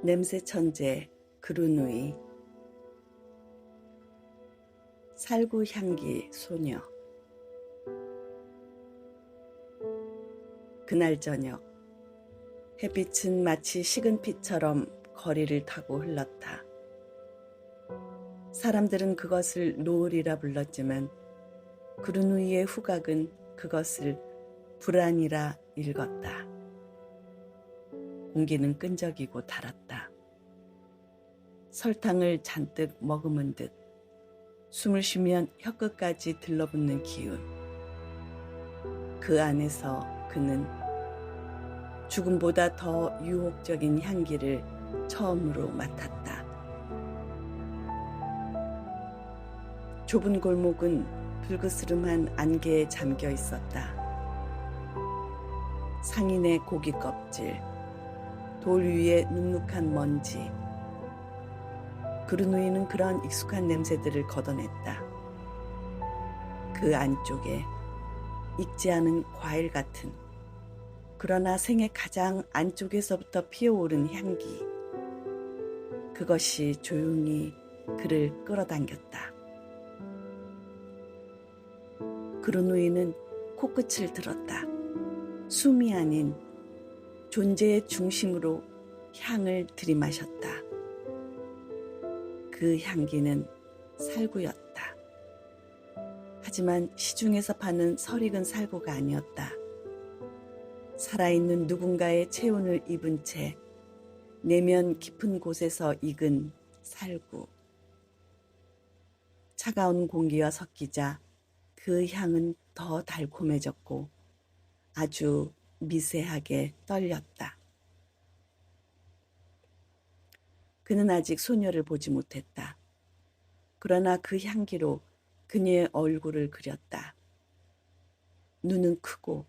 냄새 천재 그루누이. 살구 향기 소녀. 그날 저녁 햇빛은 마치 식은 피처럼 거리를 타고 흘렀다. 사람들은 그것을 노을이라 불렀지만 그루누이의 후각은 그것을 불안이라 읽었다. 공기는 끈적이고 달았다. 설탕을 잔뜩 머금은 듯 숨을 쉬면 혀끝까지 들러붙는 기운. 그 안에서 그는 죽음보다 더 유혹적인 향기를 처음으로 맡았다. 좁은 골목은 불그스름한 안개에 잠겨 있었다. 상인의 고기 껍질, 돌 위에 눅눅한 먼지. 그루누이는 그런 익숙한 냄새들을 걷어냈다. 그 안쪽에 익지 않은 과일 같은, 그러나 생의 가장 안쪽에서부터 피어오른 향기. 그것이 조용히 그를 끌어당겼다. 그루누이는 코끝을 들었다. 숨이 아닌 존재의 중심으로 향을 들이마셨다. 그 향기는 살구였다. 하지만 시중에서 파는 설익은 살구가 아니었다. 살아있는 누군가의 체온을 입은 채 내면 깊은 곳에서 익은 살구. 차가운 공기와 섞이자 그 향은 더 달콤해졌고 아주 미세하게 떨렸다. 그는 아직 소녀를 보지 못했다. 그러나 그 향기로 그녀의 얼굴을 그렸다. 눈은 크고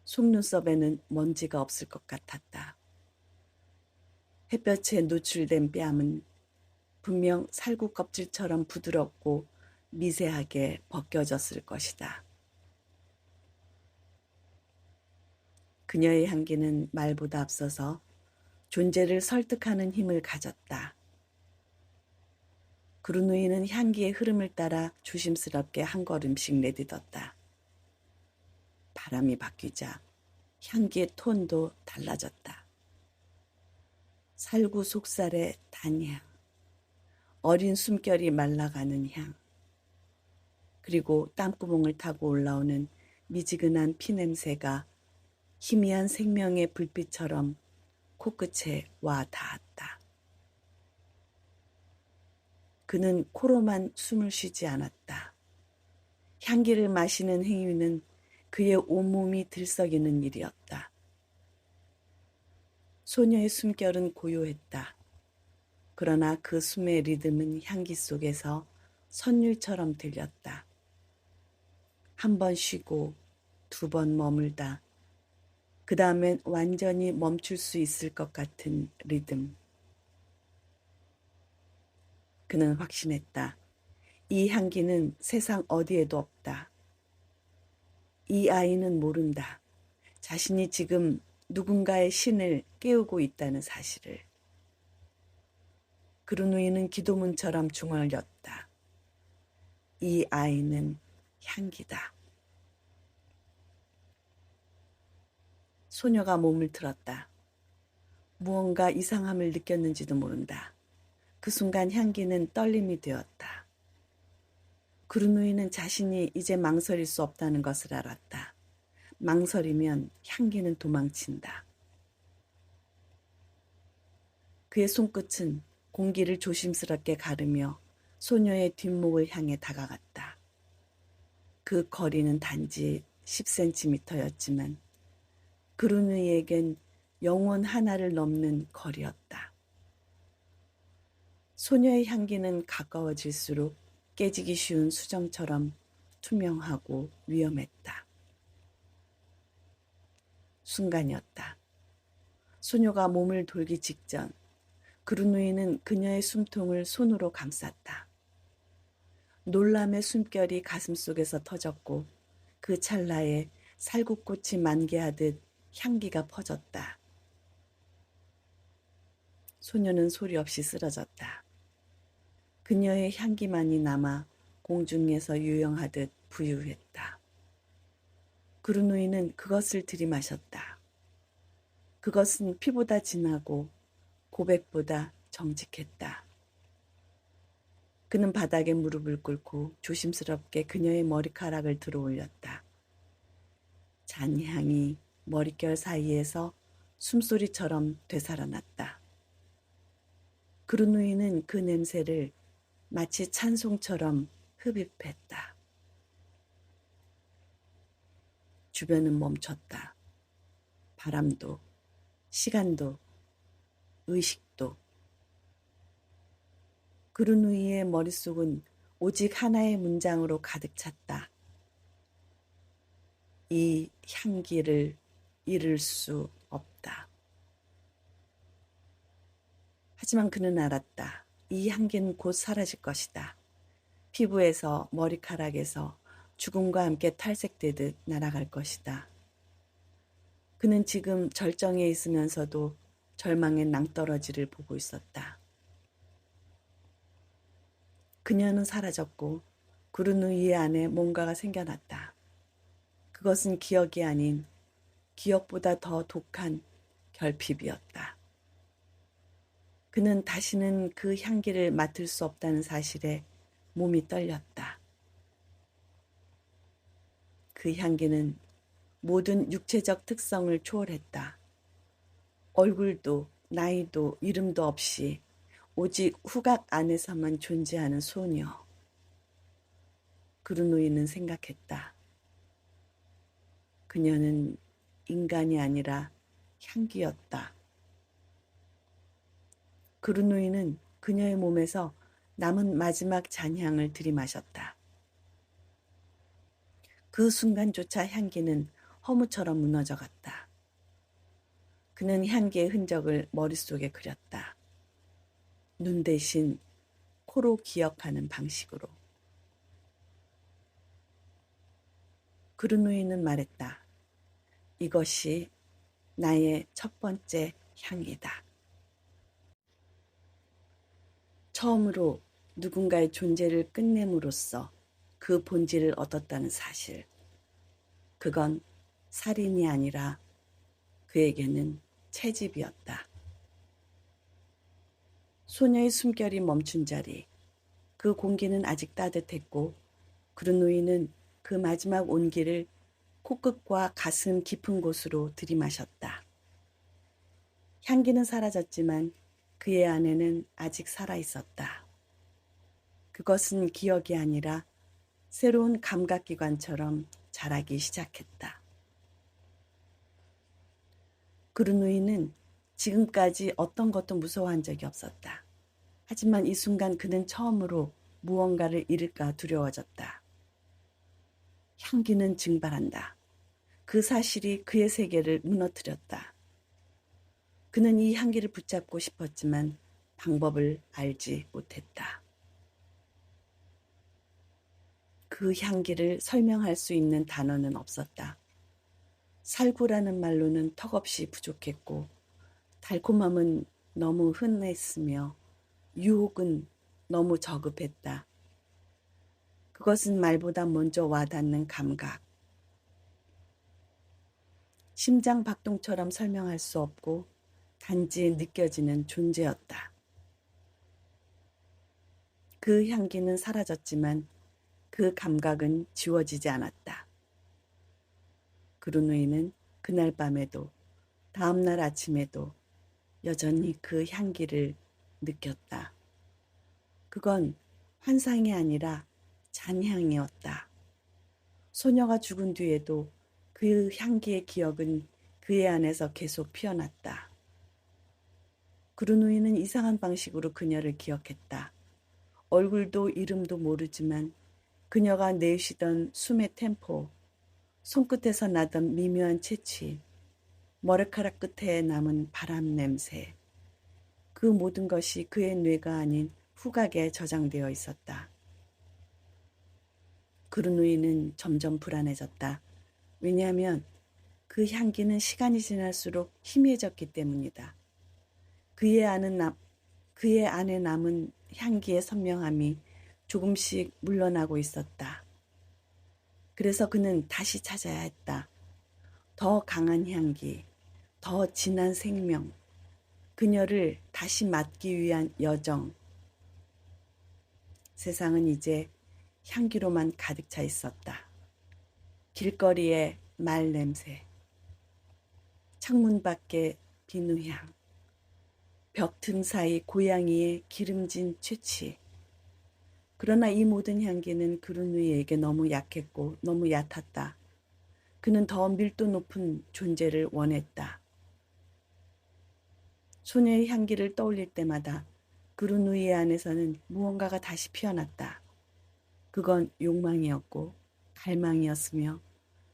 속눈썹에는 먼지가 없을 것 같았다. 햇볕에 노출된 뺨은 분명 살구 껍질처럼 부드럽고 미세하게 벗겨졌을 것이다. 그녀의 향기는 말보다 앞서서 존재를 설득하는 힘을 가졌다. 그루누이는 향기의 흐름을 따라 조심스럽게 한 걸음씩 내딛었다. 바람이 바뀌자 향기의 톤도 달라졌다. 살구 속살의 단향, 어린 숨결이 말라가는 향, 그리고 땀구멍을 타고 올라오는 미지근한 피냄새가 희미한 생명의 불빛처럼 코끝에 와 닿았다. 그는 코로만 숨을 쉬지 않았다. 향기를 마시는 행위는 그의 온몸이 들썩이는 일이었다. 소녀의 숨결은 고요했다. 그러나 그 숨의 리듬은 향기 속에서 선율처럼 들렸다. 한 번 쉬고 두 번 머물다 그 다음엔 완전히 멈출 수 있을 것 같은 리듬. 그는 확신했다. 이 향기는 세상 어디에도 없다. 이 아이는 모른다. 자신이 지금 누군가의 신을 깨우고 있다는 사실을. 그루누이는 기도문처럼 중얼렸다. 이 아이는 향기다. 소녀가 몸을 틀었다. 무언가 이상함을 느꼈는지도 모른다. 그 순간 향기는 떨림이 되었다. 그루누이는 자신이 이제 망설일 수 없다는 것을 알았다. 망설이면 향기는 도망친다. 그의 손끝은 공기를 조심스럽게 가르며 소녀의 뒷목을 향해 다가갔다. 그 거리는 단지 10cm였지만 그루누이에겐 영혼 하나를 넘는 거리였다. 소녀의 향기는 가까워질수록 깨지기 쉬운 수정처럼 투명하고 위험했다. 순간이었다. 소녀가 몸을 돌기 직전 그루누이는 그녀의 숨통을 손으로 감쌌다. 놀람의 숨결이 가슴속에서 터졌고 그 찰나에 살구꽃이 만개하듯 향기가 퍼졌다. 소녀는 소리 없이 쓰러졌다. 그녀의 향기만이 남아 공중에서 유영하듯 부유했다. 그루누이는 그것을 들이마셨다. 그것은 피보다 진하고 고백보다 정직했다. 그는 바닥에 무릎을 꿇고 조심스럽게 그녀의 머리카락을 들어 올렸다. 잔향이 머릿결 사이에서 숨소리처럼 되살아났다. 그루누이는 그 냄새를 마치 찬송처럼 흡입했다. 주변은 멈췄다. 바람도, 시간도, 의식도. 그루누이의 머릿속은 오직 하나의 문장으로 가득 찼다. 이 향기를 잃을 수 없다. 하지만 그는 알았다. 이 향기는 곧 사라질 것이다. 피부에서, 머리카락에서 죽음과 함께 탈색되듯 날아갈 것이다. 그는 지금 절정에 있으면서도 절망의 낭떠러지를 보고 있었다. 그녀는 사라졌고 그루누이 안에 뭔가가 생겨났다. 그것은 기억이 아닌 기억보다 더 독한 결핍이었다. 그는 다시는 그 향기를 맡을 수 없다는 사실에 몸이 떨렸다. 그 향기는 모든 육체적 특성을 초월했다. 얼굴도 나이도 이름도 없이 오직 후각 안에서만 존재하는 소녀. 그루누이는 생각했다. 그녀는 인간이 아니라 향기였다. 그루누이는 그녀의 몸에서 남은 마지막 잔향을 들이마셨다. 그 순간조차 향기는 허무처럼 무너져갔다. 그는 향기의 흔적을 머릿속에 그렸다. 눈 대신 코로 기억하는 방식으로. 그루누이는 말했다. 이것이 나의 첫 번째 향이다. 처음으로 누군가의 존재를 끝냄으로써 그 본질을 얻었다는 사실. 그건 살인이 아니라 그에게는 채집이었다. 소녀의 숨결이 멈춘 자리. 그 공기는 아직 따뜻했고 그루누이는 그 마지막 온기를 코끝과 가슴 깊은 곳으로 들이마셨다. 향기는 사라졌지만 그의 안에는 아직 살아있었다. 그것은 기억이 아니라 새로운 감각기관처럼 자라기 시작했다. 그루누이는 지금까지 어떤 것도 무서워한 적이 없었다. 하지만 이 순간 그는 처음으로 무언가를 잃을까 두려워졌다. 향기는 증발한다. 그 사실이 그의 세계를 무너뜨렸다. 그는 이 향기를 붙잡고 싶었지만 방법을 알지 못했다. 그 향기를 설명할 수 있는 단어는 없었다. 살구라는 말로는 턱없이 부족했고 달콤함은 너무 흔했으며 유혹은 너무 저급했다. 그것은 말보다 먼저 와닿는 감각. 심장 박동처럼 설명할 수 없고 단지 느껴지는 존재였다. 그 향기는 사라졌지만 그 감각은 지워지지 않았다. 그루누이는 그날 밤에도 다음날 아침에도 여전히 그 향기를 느꼈다. 그건 환상이 아니라 잔향이었다. 소녀가 죽은 뒤에도 그 향기의 기억은 그의 안에서 계속 피어났다. 그루누이는 이상한 방식으로 그녀를 기억했다. 얼굴도 이름도 모르지만 그녀가 내쉬던 숨의 템포, 손끝에서 나던 미묘한 채취, 머리카락 끝에 남은 바람 냄새, 그 모든 것이 그의 뇌가 아닌 후각에 저장되어 있었다. 그루누이는 점점 불안해졌다. 왜냐하면 그 향기는 시간이 지날수록 희미해졌기 때문이다. 그의 안에 그의 안에 남은 향기의 선명함이 조금씩 물러나고 있었다. 그래서 그는 다시 찾아야 했다. 더 강한 향기, 더 진한 생명, 그녀를 다시 맡기 위한 여정. 세상은 이제 향기로만 가득 차 있었다. 길거리의 말 냄새, 창문 밖의 비누향, 벽 틈 사이 고양이의 기름진 채취. 그러나 이 모든 향기는 그루누이에게 너무 약했고 너무 얕았다. 그는 더 밀도 높은 존재를 원했다. 소녀의 향기를 떠올릴 때마다 그루누이의 안에서는 무언가가 다시 피어났다. 그건 욕망이었고 갈망이었으며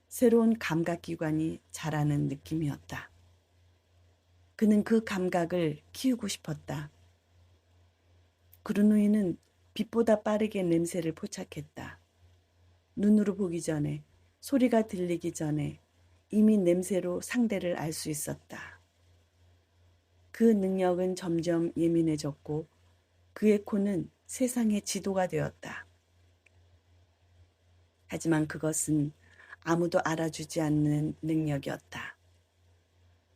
새로운 감각기관이 자라는 느낌이었다. 그는 그 감각을 키우고 싶었다. 그루누이는 빛보다 빠르게 냄새를 포착했다. 눈으로 보기 전에, 소리가 들리기 전에 이미 냄새로 상대를 알 수 있었다. 그 능력은 점점 예민해졌고 그의 코는 세상의 지도가 되었다. 하지만 그것은 아무도 알아주지 않는 능력이었다.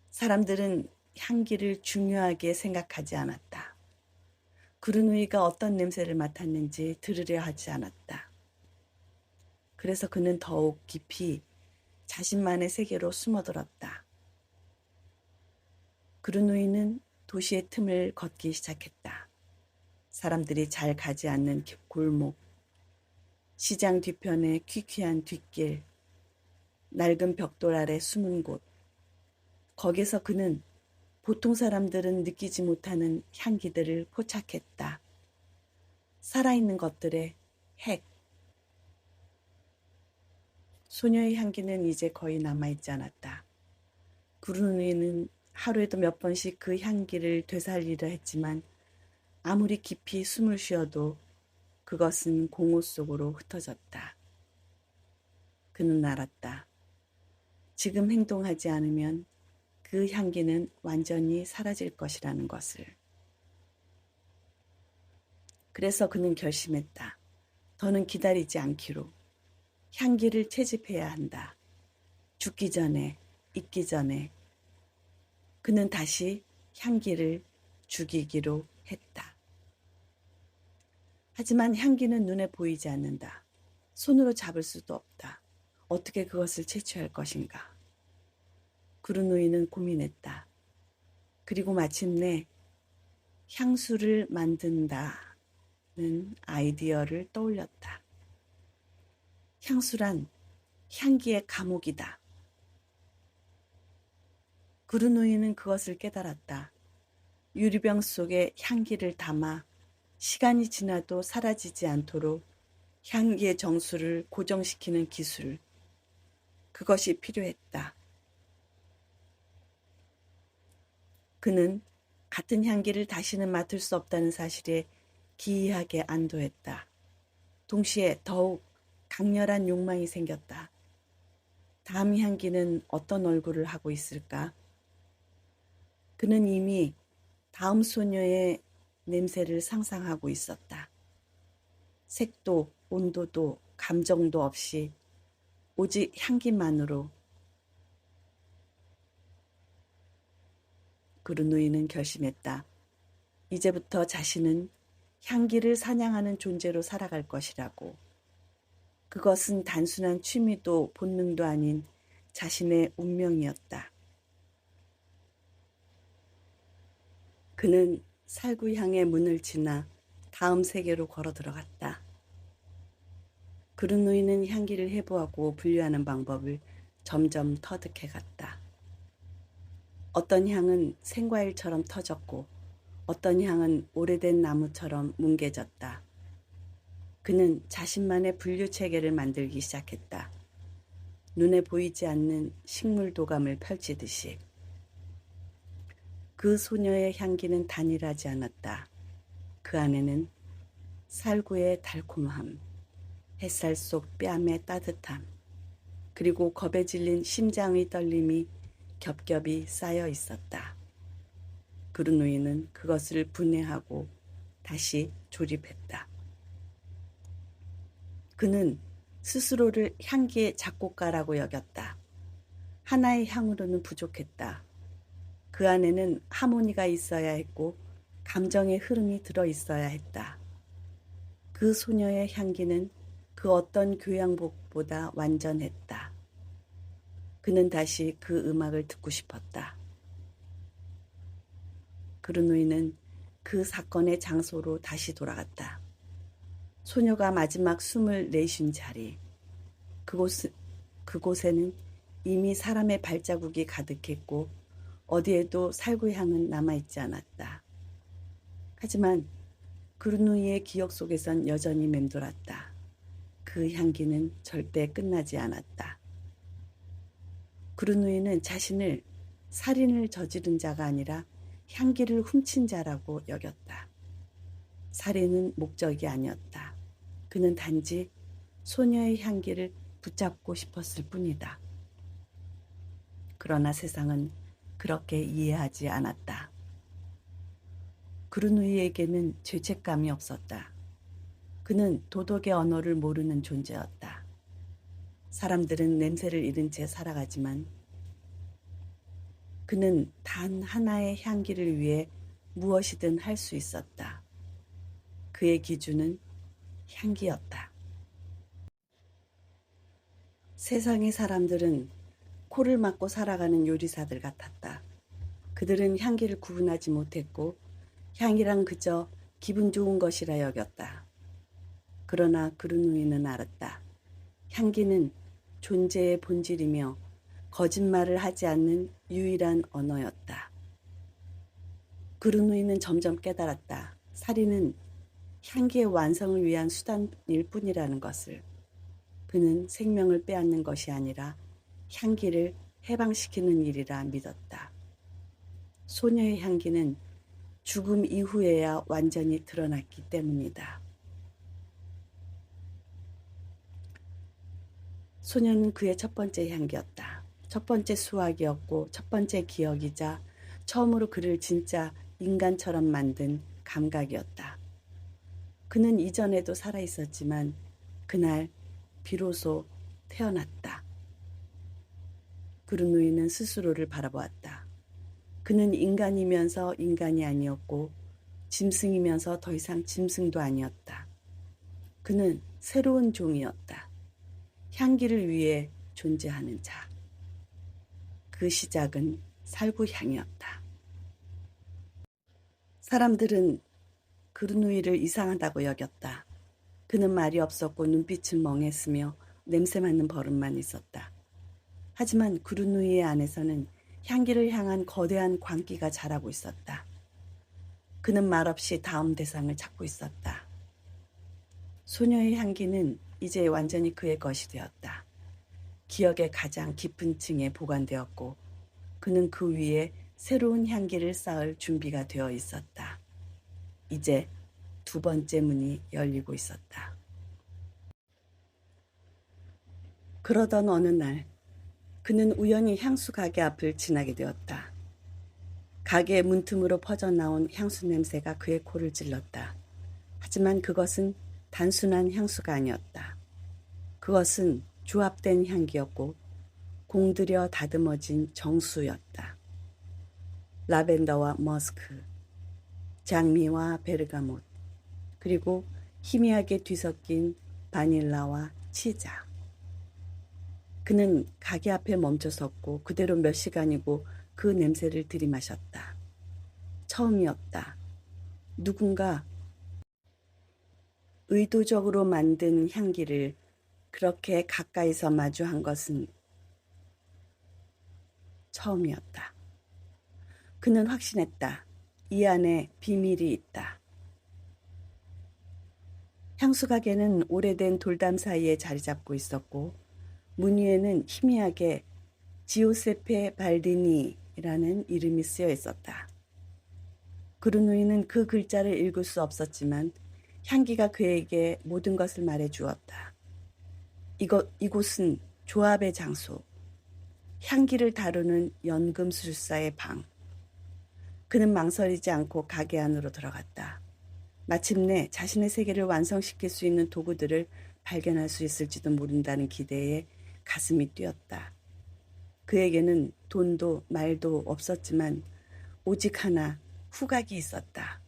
사람들은 향기를 중요하게 생각하지 않았다. 그루누이가 어떤 냄새를 맡았는지 들으려 하지 않았다. 그래서 그는 더욱 깊이 자신만의 세계로 숨어들었다. 그루누이는 도시의 틈을 걷기 시작했다. 사람들이 잘 가지 않는 골목, 시장 뒤편의 퀴퀴한 뒷길, 낡은 벽돌 아래 숨은 곳. 거기서 그는 보통 사람들은 느끼지 못하는 향기들을 포착했다. 살아있는 것들의 핵. 소녀의 향기는 이제 거의 남아있지 않았다. 그루누이는 하루에도 몇 번씩 그 향기를 되살리려 했지만 아무리 깊이 숨을 쉬어도 그것은 공허 속으로 흩어졌다. 그는 알았다. 지금 행동하지 않으면 그 향기는 완전히 사라질 것이라는 것을. 그래서 그는 결심했다. 더는 기다리지 않기로. 향기를 채집해야 한다. 죽기 전에, 잊기 전에. 그는 다시 향기를 죽이기로 했다. 하지만 향기는 눈에 보이지 않는다. 손으로 잡을 수도 없다. 어떻게 그것을 채취할 것인가? 그루누이는 고민했다. 그리고 마침내 향수를 만든다는 아이디어를 떠올렸다. 향수란 향기의 감옥이다. 그루누이는 그것을 깨달았다. 유리병 속에 향기를 담아 시간이 지나도 사라지지 않도록 향기의 정수를 고정시키는 기술. 그것이 필요했다. 그는 같은 향기를 다시는 맡을 수 없다는 사실에 기이하게 안도했다. 동시에 더욱 강렬한 욕망이 생겼다. 다음 향기는 어떤 얼굴을 하고 있을까? 그는 이미 다음 소녀의 냄새를 상상하고 있었다. 색도, 온도도, 감정도 없이 오직 향기만으로. 그루누이는 결심했다. 이제부터 자신은 향기를 사냥하는 존재로 살아갈 것이라고. 그것은 단순한 취미도 본능도 아닌 자신의 운명이었다. 그는 살구향의 문을 지나 다음 세계로 걸어 들어갔다. 그루누이는 향기를 해부하고 분류하는 방법을 점점 터득해 갔다. 어떤 향은 생과일처럼 터졌고 어떤 향은 오래된 나무처럼 뭉개졌다. 그는 자신만의 분류 체계를 만들기 시작했다. 눈에 보이지 않는 식물 도감을 펼치듯이. 그 소녀의 향기는 단일하지 않았다. 그 안에는 살구의 달콤함, 햇살 속 뺨의 따뜻함, 그리고 겁에 질린 심장의 떨림이 겹겹이 쌓여 있었다. 그루누이는 그것을 분해하고 다시 조립했다. 그는 스스로를 향기의 작곡가라고 여겼다. 하나의 향으로는 부족했다. 그 안에는 하모니가 있어야 했고 감정의 흐름이 들어 있어야 했다. 그 소녀의 향기는 그 어떤 교향곡보다 완전했다. 그는 다시 그 음악을 듣고 싶었다. 그루누이는 그 사건의 장소로 다시 돌아갔다. 소녀가 마지막 숨을 내쉰 자리. 그곳에는 이미 사람의 발자국이 가득했고 어디에도 살구향은 남아있지 않았다. 하지만 그루누이의 기억 속에선 여전히 맴돌았다. 그 향기는 절대 끝나지 않았다. 그루누이는 자신을 살인을 저지른 자가 아니라 향기를 훔친 자라고 여겼다. 살인은 목적이 아니었다. 그는 단지 소녀의 향기를 붙잡고 싶었을 뿐이다. 그러나 세상은 그렇게 이해하지 않았다. 그루누이에게는 죄책감이 없었다. 그는 도덕의 언어를 모르는 존재였다. 사람들은 냄새를 잃은 채 살아가지만 그는 단 하나의 향기를 위해 무엇이든 할 수 있었다. 그의 기준은 향기였다. 세상의 사람들은 코를 막고 살아가는 요리사들 같았다. 그들은 향기를 구분하지 못했고 향이란 그저 기분 좋은 것이라 여겼다. 그러나 그루누이는 알았다. 향기는 존재의 본질이며 거짓말을 하지 않는 유일한 언어였다. 그루누이는 점점 깨달았다. 살인은 향기의 완성을 위한 수단일 뿐이라는 것을. 그는 생명을 빼앗는 것이 아니라 향기를 해방시키는 일이라 믿었다. 소녀의 향기는 죽음 이후에야 완전히 드러났기 때문이다. 소녀는 그의 첫 번째 향기였다. 첫 번째 수학이었고 첫 번째 기억이자 처음으로 그를 진짜 인간처럼 만든 감각이었다. 그는 이전에도 살아있었지만 그날 비로소 태어났다. 그루누이는 스스로를 바라보았다. 그는 인간이면서 인간이 아니었고 짐승이면서 더 이상 짐승도 아니었다. 그는 새로운 종이었다. 향기를 위해 존재하는 자. 그 시작은 살구향이었다. 사람들은 그루누이를 이상하다고 여겼다. 그는 말이 없었고 눈빛은 멍했으며 냄새 맡는 버릇만 있었다. 하지만 그루누이의 안에서는 향기를 향한 거대한 광기가 자라고 있었다. 그는 말없이 다음 대상을 찾고 있었다. 소녀의 향기는 이제 완전히 그의 것이 되었다. 기억의 가장 깊은 층에 보관되었고 그는 그 위에 새로운 향기를 쌓을 준비가 되어 있었다. 이제 두 번째 문이 열리고 있었다. 그러던 어느 날 그는 우연히 향수 가게 앞을 지나게 되었다. 가게의 문틈으로 퍼져나온 향수 냄새가 그의 코를 찔렀다. 하지만 그것은 단순한 향수가 아니었다. 그것은 조합된 향기였고 공들여 다듬어진 정수였다. 라벤더와 머스크, 장미와 베르가못, 그리고 희미하게 뒤섞인 바닐라와 치자. 그는 가게 앞에 멈춰섰고 그대로 몇 시간이고 그 냄새를 들이마셨다. 처음이었다. 누군가 의도적으로 만든 향기를 그렇게 가까이서 마주한 것은 처음이었다. 그는 확신했다. 이 안에 비밀이 있다. 향수 가게는 오래된 돌담 사이에 자리 잡고 있었고 문 위에는 희미하게 지오세페 발디니라는 이름이 쓰여 있었다. 그루누이는 그 글자를 읽을 수 없었지만 향기가 그에게 모든 것을 말해 주었다. 이곳은 조합의 장소, 향기를 다루는 연금술사의 방. 그는 망설이지 않고 가게 안으로 들어갔다. 마침내 자신의 세계를 완성시킬 수 있는 도구들을 발견할 수 있을지도 모른다는 기대에 가슴이 뛰었다. 그에게는 돈도 말도 없었지만 오직 하나 후각이 있었다.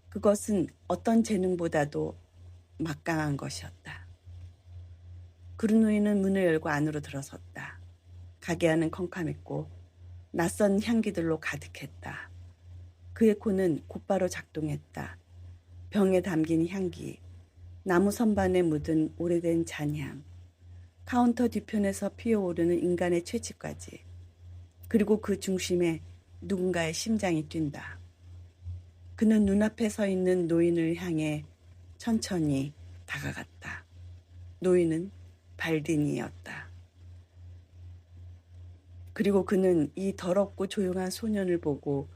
그것은 어떤 재능보다도 막강한 것이었다. 그루누이는 문을 열고 안으로 들어섰다. 가게 안은 컴컴했고 낯선 향기들로 가득했다. 그의 코는 곧바로 작동했다. 병에 담긴 향기, 나무 선반에 묻은 오래된 잔향, 카운터 뒤편에서 피어오르는 인간의 채취까지, 그리고 그 중심에 누군가의 심장이 뛴다. 그는 눈앞에 서 있는 노인을 향해 천천히 다가갔다. 노인은 발디니였다. 그리고 그는 이 더럽고 조용한 소년을 보고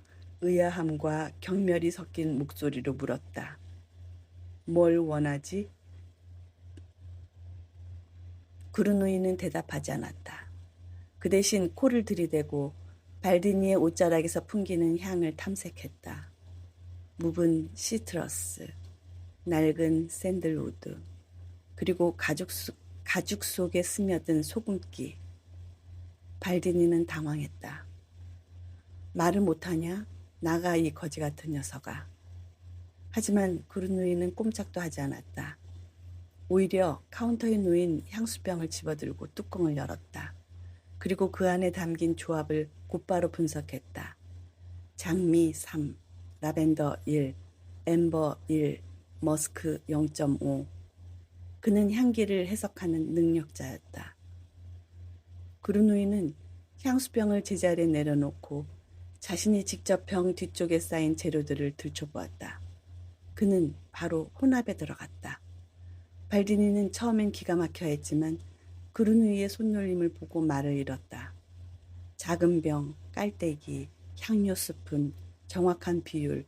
의아함과 경멸이 섞인 목소리로 물었다. 뭘 원하지? 그루누이는 대답하지 않았다. 그 대신 코를 들이대고 발디니의 옷자락에서 풍기는 향을 탐색했다. 묵은 시트러스, 낡은 샌들우드, 그리고 가죽 속에 스며든 소금기. 발디니는 당황했다. 말을 못하냐? 나가 이 거지 같은 녀석아. 하지만 그루누이는 꼼짝도 하지 않았다. 오히려 카운터에 놓인 향수병을 집어들고 뚜껑을 열었다. 그리고 그 안에 담긴 조합을 곧바로 분석했다. 장미 3, 라벤더 1, 엠버 1, 머스크 0.5. 그는 향기를 해석하는 능력자였다. 그루누이는 향수병을 제자리에 내려놓고 자신이 직접 병 뒤쪽에 쌓인 재료들을 들춰보았다. 그는 바로 혼합에 들어갔다. 발디니는 처음엔 기가 막혀 했지만 그루누이의 손놀림을 보고 말을 잃었다. 작은 병, 깔때기, 향료 스푼, 정확한 비율,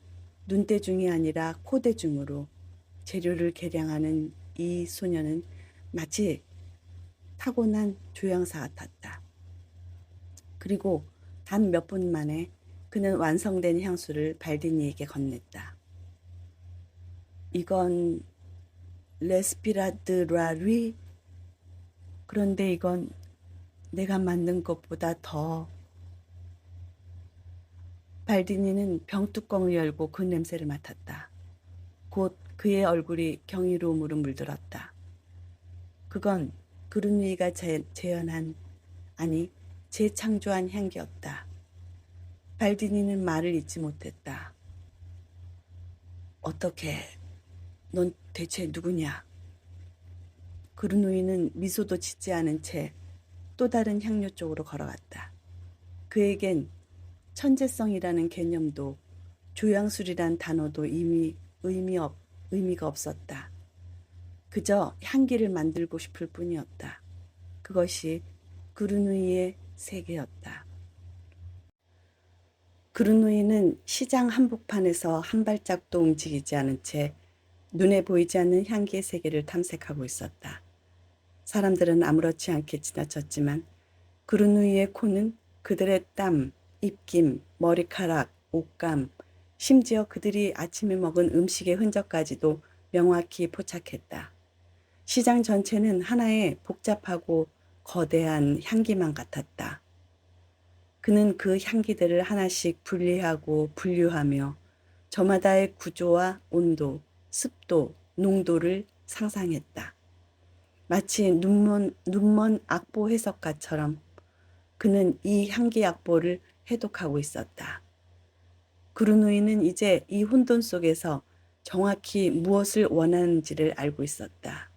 눈대중이 아니라 코대중으로 재료를 계량하는 이 소녀는 마치 타고난 조향사 같았다. 그리고 단 몇 분 만에 그는 완성된 향수를 발디니에게 건넸다. 이건 레스피라드라리? 그런데 이건 내가 만든 것보다 더. 발디니는 병뚜껑을 열고 그 냄새를 맡았다. 곧 그의 얼굴이 경이로움으로 물들었다. 그건 그루누이가 재현한, 아니 재창조한 향기였다. 발디니는 말을 잇지 못했다. 어떻게, 넌 대체 누구냐? 그루누이는 미소도 짓지 않은 채 또 다른 향료 쪽으로 걸어갔다. 그에겐 천재성이라는 개념도 조향술이란 단어도 이미 의미가 없었다. 그저 향기를 만들고 싶을 뿐이었다. 그것이 그루누이의 세계였다. 그루누이는 시장 한복판에서 한 발짝도 움직이지 않은 채 눈에 보이지 않는 향기의 세계를 탐색하고 있었다. 사람들은 아무렇지 않게 지나쳤지만 그루누이의 코는 그들의 땀, 입김, 머리카락, 옷감, 심지어 그들이 아침에 먹은 음식의 흔적까지도 명확히 포착했다. 시장 전체는 하나의 복잡하고 거대한 향기만 같았다. 그는 그 향기들을 하나씩 분리하고 분류하며 저마다의 구조와 온도, 습도, 농도를 상상했다. 마치 눈먼 악보 해석가처럼 그는 이 향기 악보를 해독하고 있었다. 그루누이는 이제 이 혼돈 속에서 정확히 무엇을 원하는지를 알고 있었다.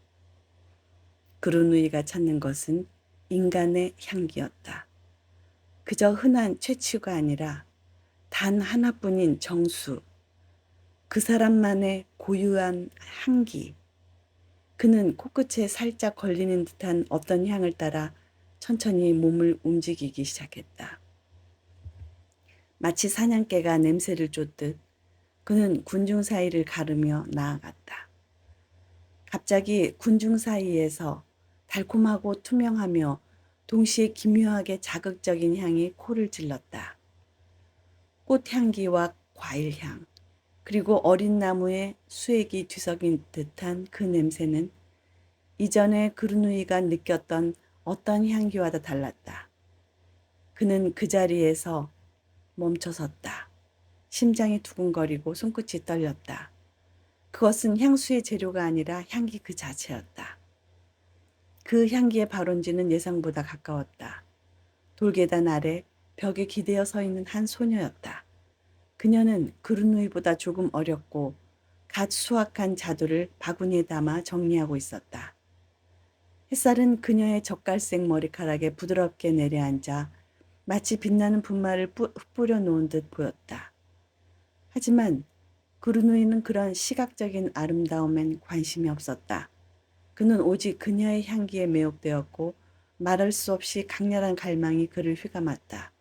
그루누이가 찾는 것은 인간의 향기였다. 그저 흔한 채취가 아니라 단 하나뿐인 정수, 그 사람만의 고유한 향기. 그는 코끝에 살짝 걸리는 듯한 어떤 향을 따라 천천히 몸을 움직이기 시작했다. 마치 사냥개가 냄새를 쫓듯 그는 군중 사이를 가르며 나아갔다. 갑자기 군중 사이에서 달콤하고 투명하며 동시에 기묘하게 자극적인 향이 코를 찔렀다. 꽃향기와 과일향, 그리고 어린 나무에 수액이 뒤섞인 듯한 그 냄새는 이전에 그르누이가 느꼈던 어떤 향기와도 달랐다. 그는 그 자리에서 멈춰섰다. 심장이 두근거리고 손끝이 떨렸다. 그것은 향수의 재료가 아니라 향기 그 자체였다. 그 향기의 발원지는 예상보다 가까웠다. 돌계단 아래 벽에 기대어 서 있는 한 소녀였다. 그녀는 그르누이보다 조금 어렸고 갓 수확한 자두를 바구니에 담아 정리하고 있었다. 햇살은 그녀의 젓갈색 머리카락에 부드럽게 내려앉아 마치 빛나는 분말을 흩뿌려 놓은 듯 보였다. 하지만 그르누이는 그런 시각적인 아름다움엔 관심이 없었다. 그는 오직 그녀의 향기에 매혹되었고 말할 수 없이 강렬한 갈망이 그를 휘감았다.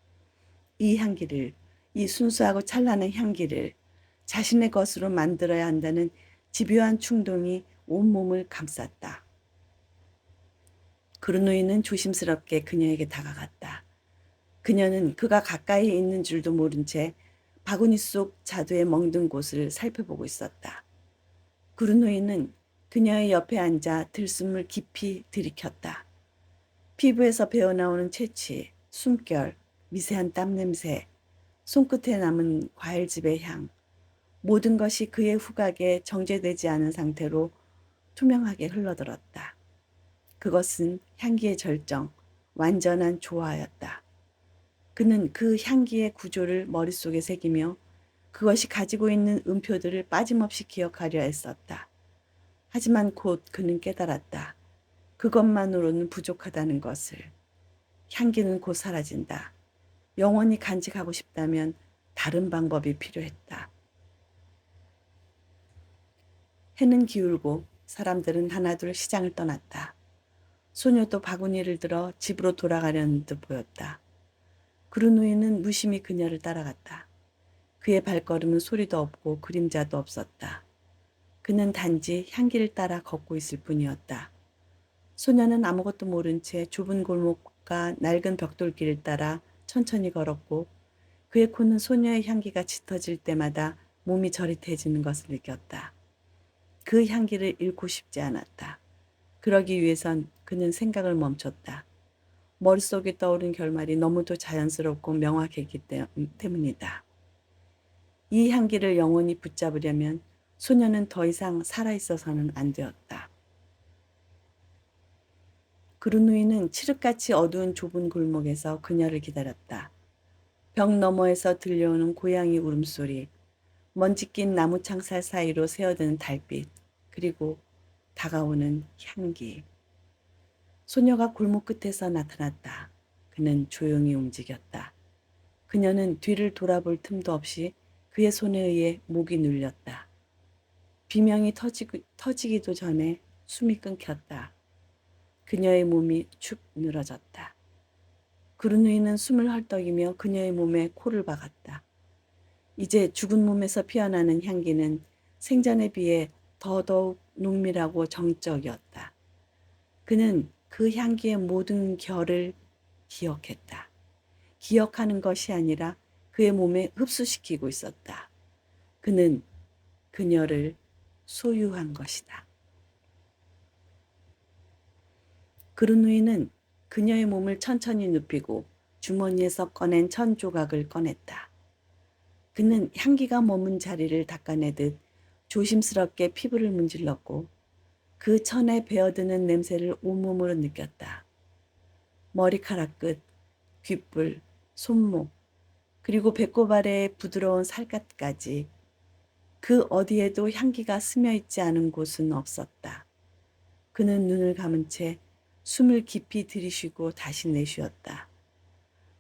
이 향기를, 이 순수하고 찬란한 향기를 자신의 것으로 만들어야 한다는 집요한 충동이 온몸을 감쌌다. 그르누이는 조심스럽게 그녀에게 다가갔다. 그녀는 그가 가까이 있는 줄도 모른 채 바구니 속 자두에 멍든 곳을 살펴보고 있었다. 그르누이는 그녀의 옆에 앉아 들숨을 깊이 들이켰다. 피부에서 배어나오는 채취, 숨결, 미세한 땀 냄새, 손끝에 남은 과일즙의 향, 모든 것이 그의 후각에 정제되지 않은 상태로 투명하게 흘러들었다. 그것은 향기의 절정, 완전한 조화였다. 그는 그 향기의 구조를 머릿속에 새기며 그것이 가지고 있는 음표들을 빠짐없이 기억하려 애썼다. 하지만 곧 그는 깨달았다. 그것만으로는 부족하다는 것을. 향기는 곧 사라진다. 영원히 간직하고 싶다면 다른 방법이 필요했다. 해는 기울고 사람들은 하나둘 시장을 떠났다. 소녀도 바구니를 들어 집으로 돌아가려는 듯 보였다. 그르누이는 무심히 그녀를 따라갔다. 그의 발걸음은 소리도 없고 그림자도 없었다. 그는 단지 향기를 따라 걷고 있을 뿐이었다. 소녀는 아무것도 모른 채 좁은 골목과 낡은 벽돌길을 따라 천천히 걸었고 그의 코는 소녀의 향기가 짙어질 때마다 몸이 저릿해지는 것을 느꼈다. 그 향기를 잃고 싶지 않았다. 그러기 위해선 그는 생각을 멈췄다. 머릿속에 떠오른 결말이 너무도 자연스럽고 명확했기 때문이다. 이 향기를 영원히 붙잡으려면 소녀는 더 이상 살아있어서는 안 되었다. 그루누이는 칠흑같이 어두운 좁은 골목에서 그녀를 기다렸다. 벽 너머에서 들려오는 고양이 울음소리, 먼지 낀 나무 창살 사이로 새어드는 달빛, 그리고 다가오는 향기. 소녀가 골목 끝에서 나타났다. 그는 조용히 움직였다. 그녀는 뒤를 돌아볼 틈도 없이 그의 손에 의해 목이 눌렸다. 비명이 터지기도 전에 숨이 끊겼다. 그녀의 몸이 축 늘어졌다. 그루누이는 숨을 헐떡이며 그녀의 몸에 코를 박았다. 이제 죽은 몸에서 피어나는 향기는 생전에 비해 더더욱 농밀하고 정적이었다. 그는 그 향기의 모든 결을 기억했다. 기억하는 것이 아니라 그의 몸에 흡수시키고 있었다. 그는 그녀를 소유한 것이다. 그루누이는 그녀의 몸을 천천히 눕히고 주머니에서 꺼낸 천 조각을 꺼냈다. 그는 향기가 머문 자리를 닦아내듯 조심스럽게 피부를 문질렀고 그 천에 배어드는 냄새를 온몸으로 느꼈다. 머리카락 끝, 귓불, 손목, 그리고 배꼽 아래의 부드러운 살갗까지 그 어디에도 향기가 스며있지 않은 곳은 없었다. 그는 눈을 감은 채 숨을 깊이 들이쉬고 다시 내쉬었다.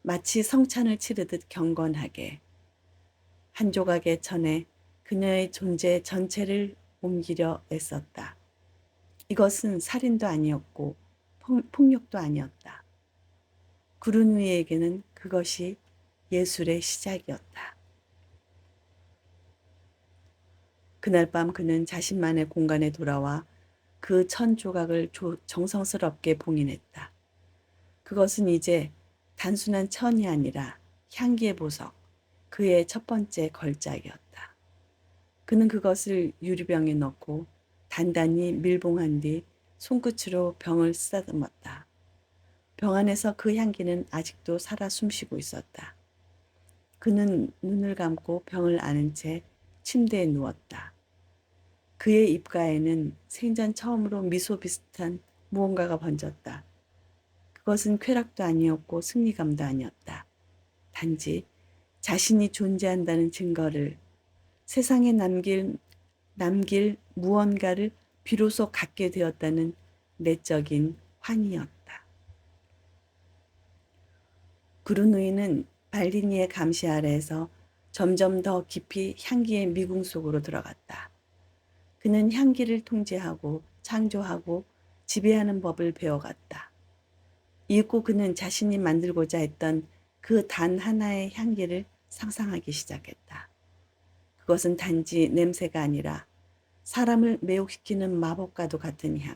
마치 성찬을 치르듯 경건하게 한 조각의 천에 그녀의 존재 전체를 옮기려 애썼다. 이것은 살인도 아니었고 폭력도 아니었다. 구르누이에게는 그것이 예술의 시작이었다. 그날 밤 그는 자신만의 공간에 돌아와 그 천 조각을 정성스럽게 봉인했다. 그것은 이제 단순한 천이 아니라 향기의 보석, 그의 첫 번째 걸작이었다. 그는 그것을 유리병에 넣고 단단히 밀봉한 뒤 손끝으로 병을 쓰다듬었다. 병 안에서 그 향기는 아직도 살아 숨쉬고 있었다. 그는 눈을 감고 병을 안은 채 침대에 누웠다. 그의 입가에는 생전 처음으로 미소 비슷한 무언가가 번졌다. 그것은 쾌락도 아니었고 승리감도 아니었다. 단지 자신이 존재한다는 증거를 세상에 남길 무언가를 비로소 갖게 되었다는 내적인 환희였다. 구르누이는 발리니의 감시 아래에서 점점 더 깊이 향기의 미궁 속으로 들어갔다. 그는 향기를 통제하고 창조하고 지배하는 법을 배워갔다. 이윽고 그는 자신이 만들고자 했던 그 단 하나의 향기를 상상하기 시작했다. 그것은 단지 냄새가 아니라 사람을 매혹시키는 마법과도 같은 향.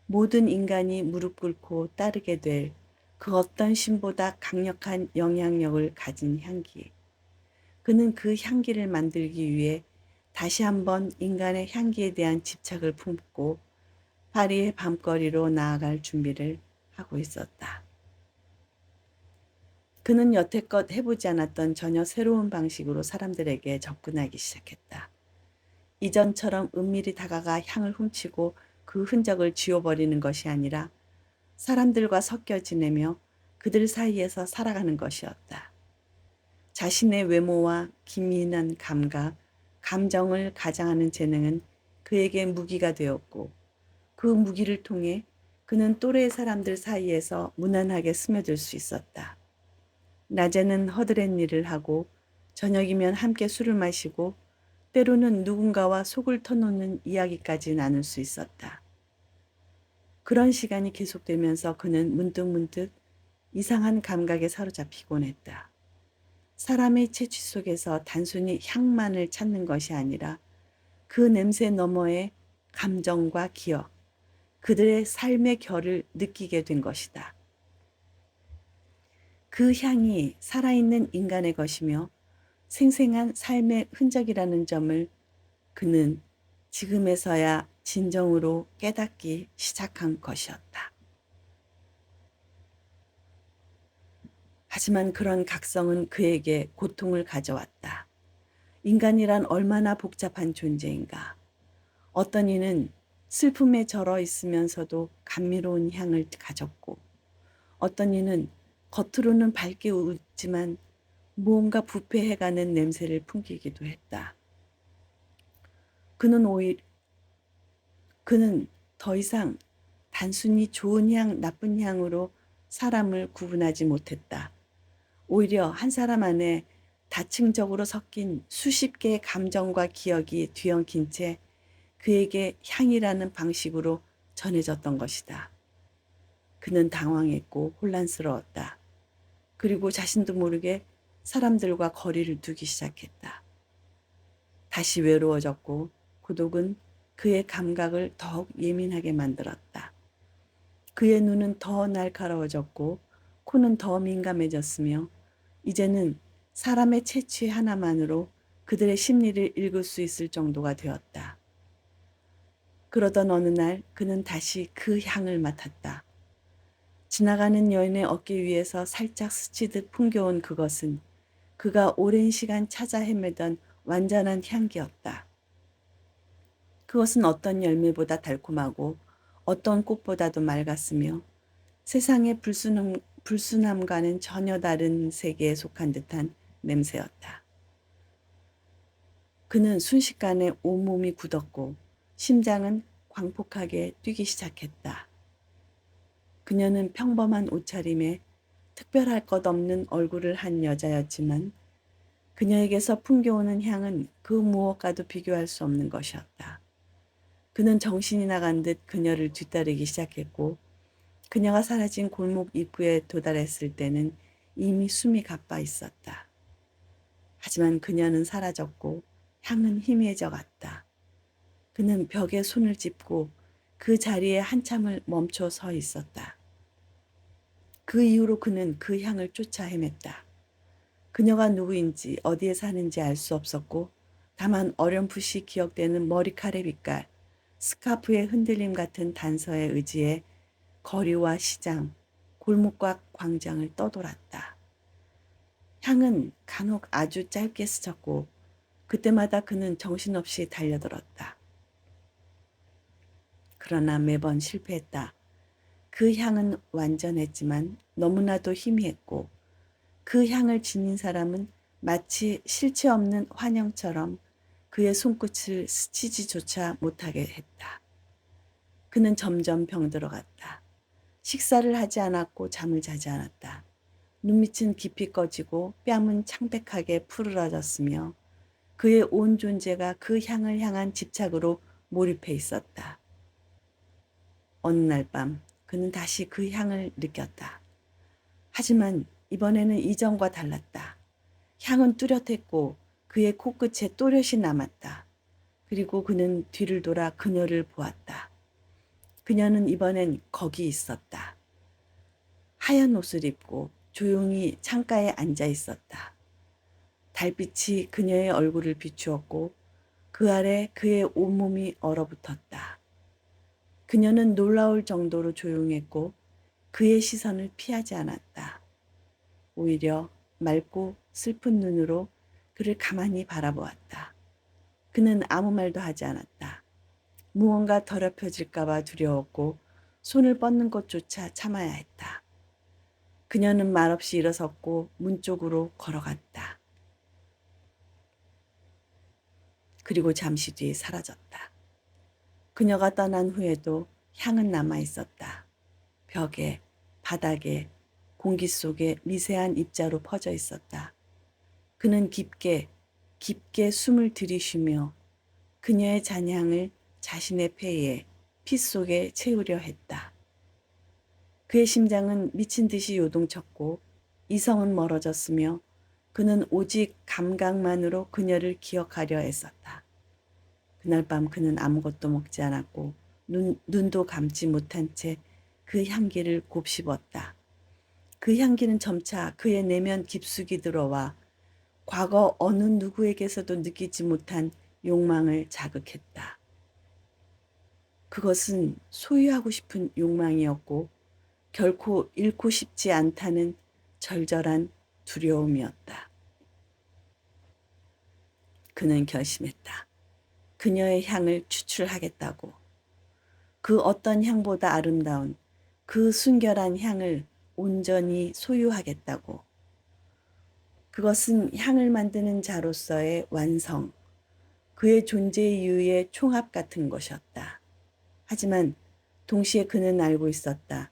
모든 인간이 무릎 꿇고 따르게 될 그 어떤 신보다 강력한 영향력을 가진 향기. 그는 그 향기를 만들기 위해 다시 한번 인간의 향기에 대한 집착을 품고 파리의 밤거리로 나아갈 준비를 하고 있었다. 그는 여태껏 해보지 않았던 전혀 새로운 방식으로 사람들에게 접근하기 시작했다. 이전처럼 은밀히 다가가 향을 훔치고 그 흔적을 지워버리는 것이 아니라 사람들과 섞여 지내며 그들 사이에서 살아가는 것이었다. 자신의 외모와 기민한 감각, 감정을 가장하는 재능은 그에게 무기가 되었고 그 무기를 통해 그는 또래 사람들 사이에서 무난하게 스며들 수 있었다. 낮에는 허드렛 일을 하고 저녁이면 함께 술을 마시고 때로는 누군가와 속을 터놓는 이야기까지 나눌 수 있었다. 그런 시간이 계속되면서 그는 문득문득 이상한 감각에 사로잡히곤 했다. 사람의 채취 속에서 단순히 향만을 찾는 것이 아니라 그 냄새 너머의 감정과 기억, 그들의 삶의 결을 느끼게 된 것이다. 그 향이 살아있는 인간의 것이며 생생한 삶의 흔적이라는 점을 그는 지금에서야 진정으로 깨닫기 시작한 것이었다. 하지만 그런 각성은 그에게 고통을 가져왔다. 인간이란 얼마나 복잡한 존재인가. 어떤 이는 슬픔에 절어 있으면서도 감미로운 향을 가졌고, 어떤 이는 겉으로는 밝게 웃지만 무언가 부패해가는 냄새를 풍기기도 했다. 그는 더 이상 단순히 좋은 향, 나쁜 향으로 사람을 구분하지 못했다. 오히려 한 사람 안에 다층적으로 섞인 수십 개의 감정과 기억이 뒤엉킨 채 그에게 향이라는 방식으로 전해졌던 것이다. 그는 당황했고 혼란스러웠다. 그리고 자신도 모르게 사람들과 거리를 두기 시작했다. 다시 외로워졌고 고독은 그의 감각을 더욱 예민하게 만들었다. 그의 눈은 더 날카로워졌고 코는 더 민감해졌으며 이제는 사람의 채취 하나만으로 그들의 심리를 읽을 수 있을 정도가 되었다. 그러던 어느 날 그는 다시 그 향을 맡았다. 지나가는 여인의 어깨 위에서 살짝 스치듯 풍겨온 그것은 그가 오랜 시간 찾아 헤매던 완전한 향기였다. 그것은 어떤 열매보다 달콤하고 어떤 꽃보다도 맑았으며 세상의 불순함과는 전혀 다른 세계에 속한 듯한 냄새였다. 그는 순식간에 온몸이 굳었고 심장은 광폭하게 뛰기 시작했다. 그녀는 평범한 옷차림에 특별할 것 없는 얼굴을 한 여자였지만 그녀에게서 풍겨오는 향은 그 무엇과도 비교할 수 없는 것이었다. 그는 정신이 나간 듯 그녀를 뒤따르기 시작했고 그녀가 사라진 골목 입구에 도달했을 때는 이미 숨이 가빠 있었다. 하지만 그녀는 사라졌고 향은 희미해져 갔다. 그는 벽에 손을 짚고 그 자리에 한참을 멈춰 서 있었다. 그 이후로 그는 그 향을 쫓아 헤맸다. 그녀가 누구인지 어디에 사는지 알 수 없었고 다만 어렴풋이 기억되는 머리카락의 빛깔, 스카프의 흔들림 같은 단서에 의지해 거리와 시장, 골목과 광장을 떠돌았다. 향은 간혹 아주 짧게 스쳤고 그때마다 그는 정신없이 달려들었다. 그러나 매번 실패했다. 그 향은 완전했지만 너무나도 희미했고 그 향을 지닌 사람은 마치 실체 없는 환영처럼 그의 손끝을 스치지조차 못하게 했다. 그는 점점 병들어갔다. 식사를 하지 않았고 잠을 자지 않았다. 눈밑은 깊이 꺼지고 뺨은 창백하게 푸르러졌으며 그의 온 존재가 그 향을 향한 집착으로 몰입해 있었다. 어느 날 밤 그는 다시 그 향을 느꼈다. 하지만 이번에는 이전과 달랐다. 향은 뚜렷했고 그의 코끝에 또렷이 남았다. 그리고 그는 뒤를 돌아 그녀를 보았다. 그녀는 이번엔 거기 있었다. 하얀 옷을 입고 조용히 창가에 앉아 있었다. 달빛이 그녀의 얼굴을 비추었고 그 아래 그의 온몸이 얼어붙었다. 그녀는 놀라울 정도로 조용했고 그의 시선을 피하지 않았다. 오히려 맑고 슬픈 눈으로 그를 가만히 바라보았다. 그는 아무 말도 하지 않았다. 무언가 더럽혀질까봐 두려웠고 손을 뻗는 것조차 참아야 했다. 그녀는 말없이 일어섰고 문 쪽으로 걸어갔다. 그리고 잠시 뒤에 사라졌다. 그녀가 떠난 후에도 향은 남아 있었다. 벽에, 바닥에, 공기 속에 미세한 입자로 퍼져 있었다. 그는 깊게, 깊게 숨을 들이쉬며 그녀의 잔향을 자신의 폐에, 피 속에 채우려 했다. 그의 심장은 미친 듯이 요동쳤고 이성은 멀어졌으며 그는 오직 감각만으로 그녀를 기억하려 했었다. 그날 밤 그는 아무것도 먹지 않았고 눈도 감지 못한 채 그 향기를 곱씹었다. 그 향기는 점차 그의 내면 깊숙이 들어와 과거 어느 누구에게서도 느끼지 못한 욕망을 자극했다. 그것은 소유하고 싶은 욕망이었고 결코 잃고 싶지 않다는 절절한 두려움이었다. 그는 결심했다. 그녀의 향을 추출하겠다고. 그 어떤 향보다 아름다운 그 순결한 향을 온전히 소유하겠다고. 그것은 향을 만드는 자로서의 완성, 그의 존재 이유의 총합 같은 것이었다. 하지만 동시에 그는 알고 있었다.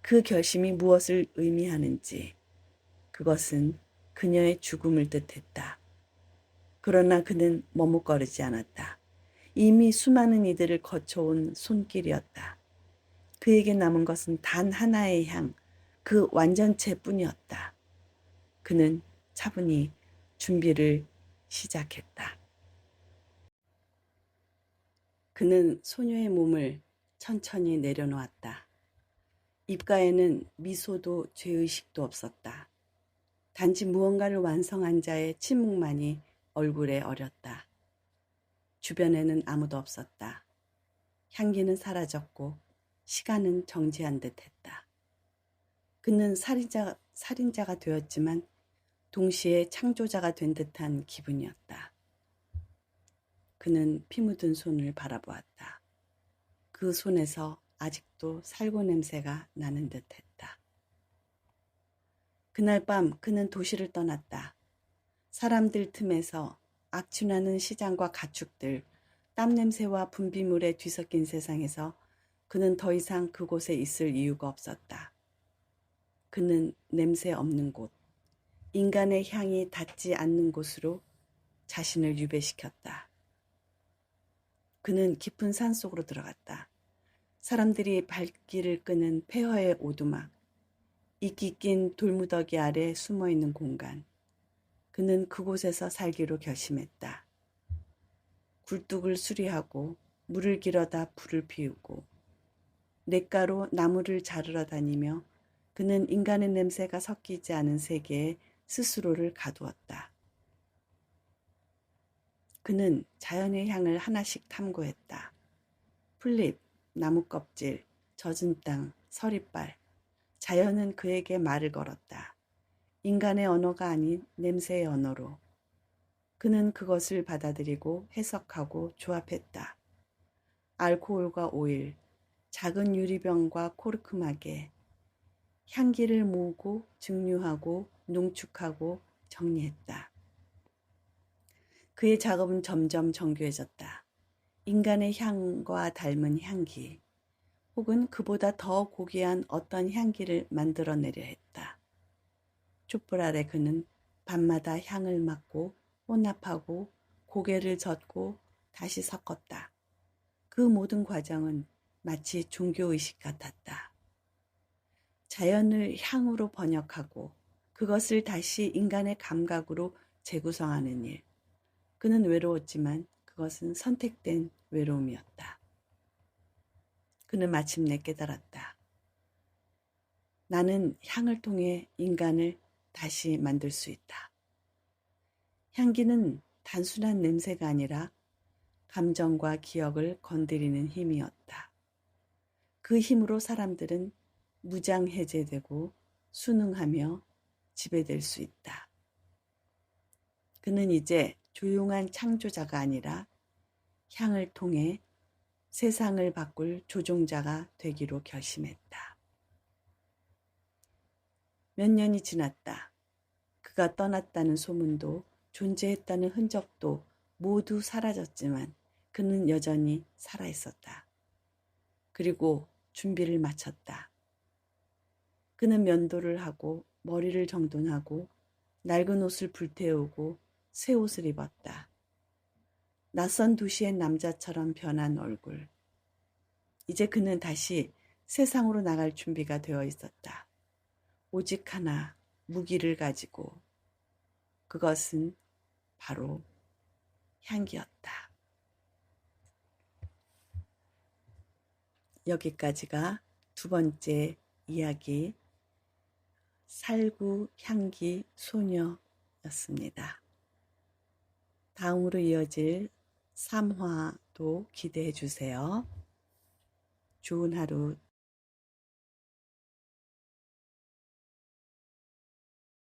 그 결심이 무엇을 의미하는지. 그것은 그녀의 죽음을 뜻했다. 그러나 그는 머뭇거리지 않았다. 이미 수많은 이들을 거쳐온 손길이었다. 그에게 남은 것은 단 하나의 향, 그 완전체뿐이었다. 그는 차분히 준비를 시작했다. 그는 소녀의 몸을 천천히 내려놓았다. 입가에는 미소도 죄의식도 없었다. 단지 무언가를 완성한 자의 침묵만이 얼굴에 어렸다. 주변에는 아무도 없었다. 향기는 사라졌고 시간은 정지한 듯했다. 그는 살인자가 되었지만 동시에 창조자가 된 듯한 기분이었다. 그는 피 묻은 손을 바라보았다. 그 손에서 아직도 살구 냄새가 나는 듯했다. 그날 밤 그는 도시를 떠났다. 사람들 틈에서 악취나는 시장과 가축들, 땀 냄새와 분비물에 뒤섞인 세상에서 그는 더 이상 그곳에 있을 이유가 없었다. 그는 냄새 없는 곳, 인간의 향이 닿지 않는 곳으로 자신을 유배시켰다. 그는 깊은 산속으로 들어갔다. 사람들이 발길을 끄는 폐허의 오두막, 이끼 낀 돌무더기 아래 숨어있는 공간. 그는 그곳에서 살기로 결심했다. 굴뚝을 수리하고 물을 길어다 불을 피우고 냇가로 나무를 자르러 다니며 그는 인간의 냄새가 섞이지 않은 세계에 스스로를 가두었다. 그는 자연의 향을 하나씩 탐구했다. 풀잎, 나무 껍질, 젖은 땅, 서리빨. 자연은 그에게 말을 걸었다. 인간의 언어가 아닌 냄새의 언어로. 그는 그것을 받아들이고 해석하고 조합했다. 알코올과 오일, 작은 유리병과 코르크막에 향기를 모으고 증류하고 농축하고 정리했다. 그의 작업은 점점 정교해졌다. 인간의 향과 닮은 향기, 혹은 그보다 더 고귀한 어떤 향기를 만들어내려 했다. 촛불 아래 그는 밤마다 향을 맡고 혼합하고 고개를 젓고 다시 섞었다. 그 모든 과정은 마치 종교의식 같았다. 자연을 향으로 번역하고 그것을 다시 인간의 감각으로 재구성하는 일. 그는 외로웠지만 그것은 선택된 외로움이었다. 그는 마침내 깨달았다. 나는 향을 통해 인간을 다시 만들 수 있다. 향기는 단순한 냄새가 아니라 감정과 기억을 건드리는 힘이었다. 그 힘으로 사람들은 무장해제되고 순응하며 지배될 수 있다. 그는 이제 조용한 창조자가 아니라 향을 통해 세상을 바꿀 조종자가 되기로 결심했다. 몇 년이 지났다. 그가 떠났다는 소문도 존재했다는 흔적도 모두 사라졌지만 그는 여전히 살아있었다. 그리고 준비를 마쳤다. 그는 면도를 하고 머리를 정돈하고 낡은 옷을 불태우고 새 옷을 입었다. 낯선 도시의 남자처럼 변한 얼굴. 이제 그는 다시 세상으로 나갈 준비가 되어 있었다. 오직 하나 무기를 가지고. 그것은 바로 향기였다. 여기까지가 두 번째 이야기, 살구 향기 소녀였습니다. 다음으로 이어질 3화도 기대해 주세요. 좋은 하루